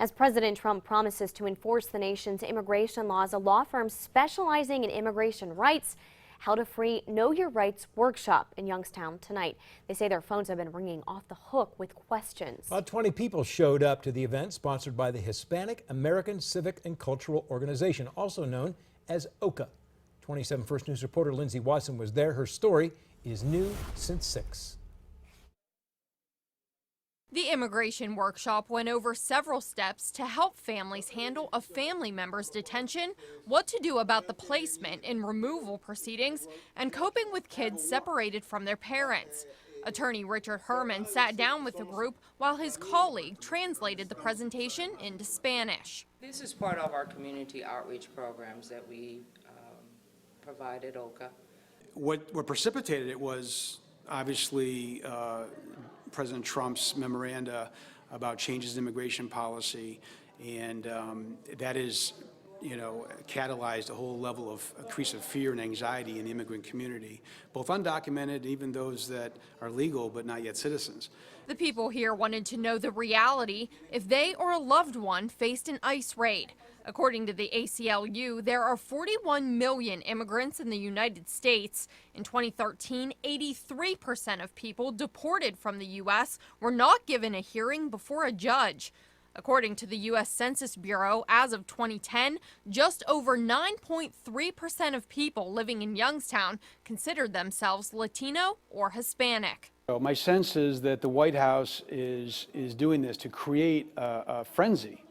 As President Trump promises to enforce the nation's immigration laws, a law firm specializing in immigration rights held a free Know Your Rights workshop in Youngstown tonight. They say their phones have been ringing off the hook with questions. About 20 people showed up to the event sponsored by the Hispanic American Civic and Cultural Organization, also known as OCA. 27 First News reporter Lindsay Watson was there. Her story is new since 6. The immigration workshop went over several steps to help families handle a family member's detention, what to do about the placement and removal proceedings, and coping with kids separated from their parents. Attorney Richard Herman sat down with the group while his colleague translated the presentation into Spanish. This is part of our community outreach programs that we provide at OCA. What precipitated it was obviously President Trump's memoranda about changes in immigration policy, and that is, catalyzed a whole level of increase of fear and anxiety in the immigrant community, both undocumented, even those that are legal but not yet citizens. The people here wanted to know the reality if they or a loved one faced an ICE raid. According to the ACLU, there are 41 million immigrants in the United States. In 2013, 83% of people deported from the U.S. were not given a hearing before a judge. According to the U.S. Census Bureau, as of 2010, just over 9.3% of people living in Youngstown considered themselves Latino or Hispanic. My sense is that the White House is doing this to create a frenzy.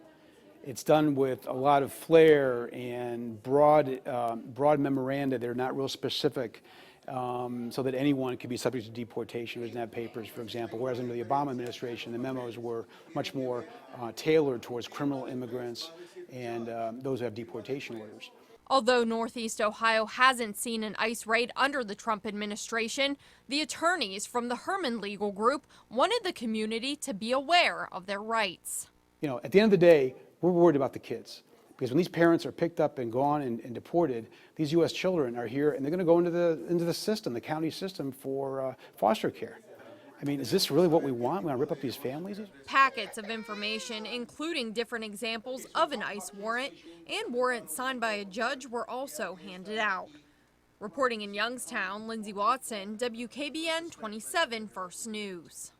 It's done with a lot of flair and broad memoranda. They're not real specific, so that anyone could be subject to deportation who doesn't have papers, for example. Whereas under the Obama administration, the memos were much more tailored towards criminal immigrants and those who have deportation orders. Although Northeast Ohio hasn't seen an ICE raid under the Trump administration, the attorneys from the Herman Legal Group wanted the community to be aware of their rights. At the end of the day, we're worried about the kids, because when these parents are picked up and gone and deported, these U.S. children are here and they're going to go into the system, the county system for foster care. I mean, is this really what we want? We want to rip up these families? Packets of information, including different examples of an ICE warrant and warrants signed by a judge, were also handed out. Reporting in Youngstown, Lindsay Watson, WKBN 27 First News.